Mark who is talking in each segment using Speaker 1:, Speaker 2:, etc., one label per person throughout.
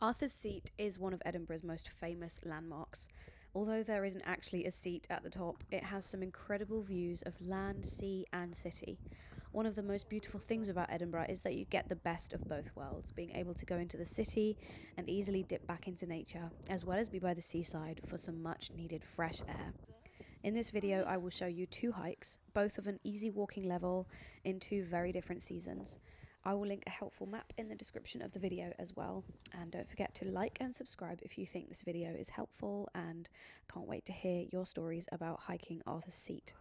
Speaker 1: Arthur's Seat is one of Edinburgh's most famous landmarks. Although there isn't actually a seat at the top, it has some incredible views of land, sea, and city. One of the most beautiful things about Edinburgh is that you get the best of both worlds, being able to go into the city and easily dip back into nature, as well as be by the seaside for some much needed fresh air. In this video, I will show you two hikes, both of an easy walking level in two very different seasons. I will link a helpful map in the description of the video as well, and don't forget to like and subscribe if you think this video is helpful, and can't wait to hear your stories about hiking Arthur's Seat.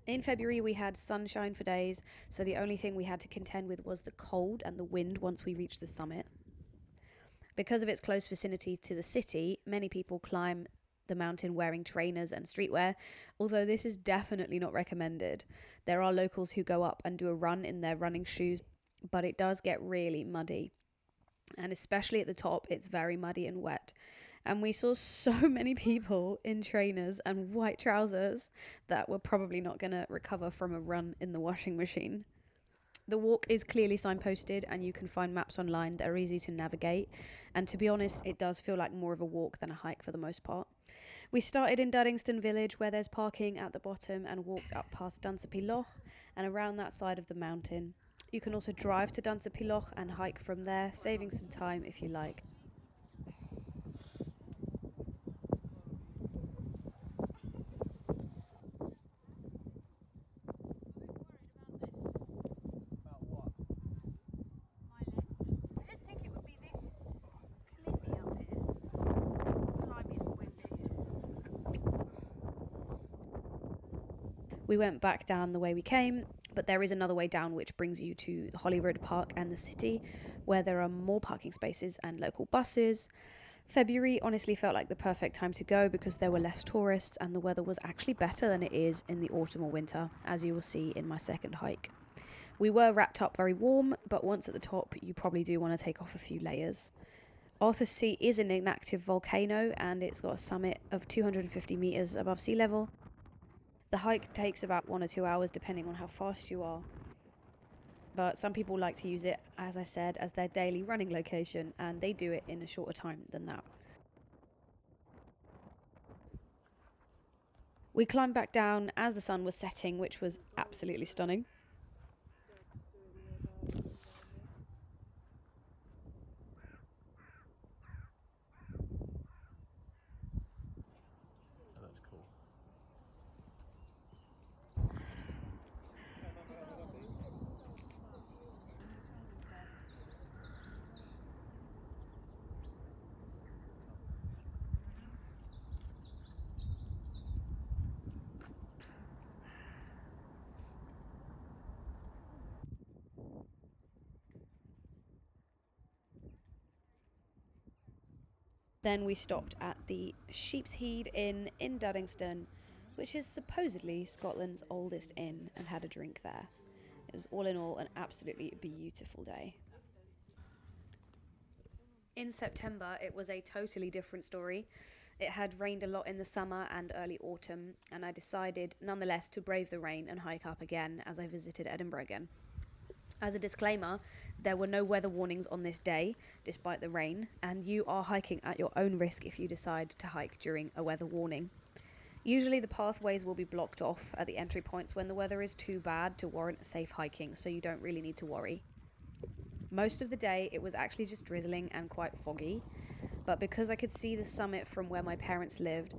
Speaker 1: In February we had sunshine for days, so the only thing we had to contend with was the cold and the wind once we reached the summit. Because of its close vicinity to the city, many people climb the mountain wearing trainers and streetwear, although this is definitely not recommended. There are locals who go up and do a run in their running shoes, but it does get really muddy. And especially at the top, it's very muddy and wet. And we saw so many people in trainers and white trousers that were probably not going to recover from a run in the washing machine. The walk is clearly signposted and you can find maps online that are easy to navigate. And to be honest, it does feel like more of a walk than a hike for the most part. We started in Duddingston village where there's parking at the bottom and walked up past Dunsopy Loch and around that side of the mountain. You can also drive to Dunsopy Loch and hike from there, saving some time if you like. We went back down the way we came, but there is another way down which brings you to the Holyrood Park and the city, where there are more parking spaces and local buses. February honestly felt like the perfect time to go because there were less tourists and the weather was actually better than it is in the autumn or winter, as you will see in my second hike. We were wrapped up very warm, but once at the top you probably do want to take off a few layers. Arthur's Seat is an inactive volcano and it's got a summit of 250 metres above sea level. The hike takes about 1 or 2 hours depending on how fast you are. But some people like to use it, as I said, as their daily running location, and they do it in a shorter time than that. We climbed back down as the sun was setting, which was absolutely stunning.
Speaker 2: Oh, that's cool.
Speaker 1: Then we stopped at the Sheep's Head Inn in Duddingston, which is supposedly Scotland's oldest inn, and had a drink there. It was all in all an absolutely beautiful day. In September, it was a totally different story. It had rained a lot in the summer and early autumn, and I decided nonetheless to brave the rain and hike up again as I visited Edinburgh again. As a disclaimer, there were no weather warnings on this day, despite the rain, and you are hiking at your own risk if you decide to hike during a weather warning. Usually the pathways will be blocked off at the entry points when the weather is too bad to warrant safe hiking, so you don't really need to worry. Most of the day it was actually just drizzling and quite foggy, but because I could see the summit from where my parents lived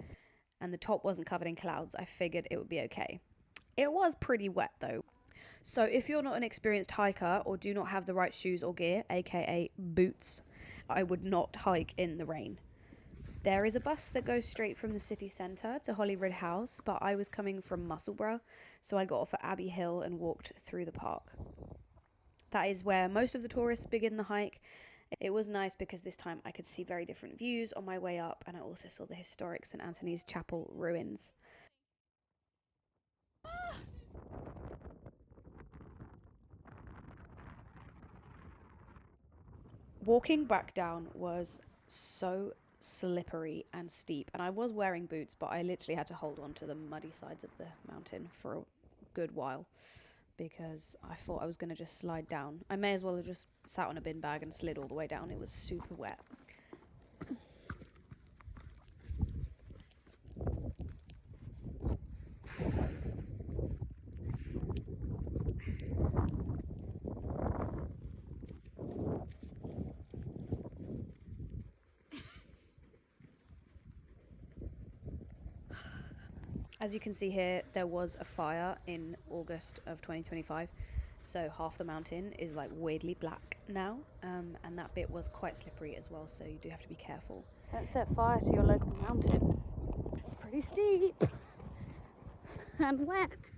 Speaker 1: and the top wasn't covered in clouds, I figured it would be okay. It was pretty wet though. So if you're not an experienced hiker or do not have the right shoes or gear, aka boots, I would not hike in the rain. There is a bus that goes straight from the city centre to Holyrood House, but I was coming from Musselburgh, so I got off at Abbey Hill and walked through the park. That is where most of the tourists begin the hike. It was nice because this time I could see very different views on my way up, and I also saw the historic St Anthony's Chapel ruins. Walking back down was so slippery and steep, and I was wearing boots, but I literally had to hold on to the muddy sides of the mountain for a good while because I thought I was going to just slide down. I may as well have just sat on a bin bag and slid all the way down. It was super wet. As you can see here, there was a fire in August of 2025, so half the mountain is like weirdly black now, and that bit was quite slippery as well, so you do have to be careful. Don't set fire to your local mountain. It's pretty steep and wet.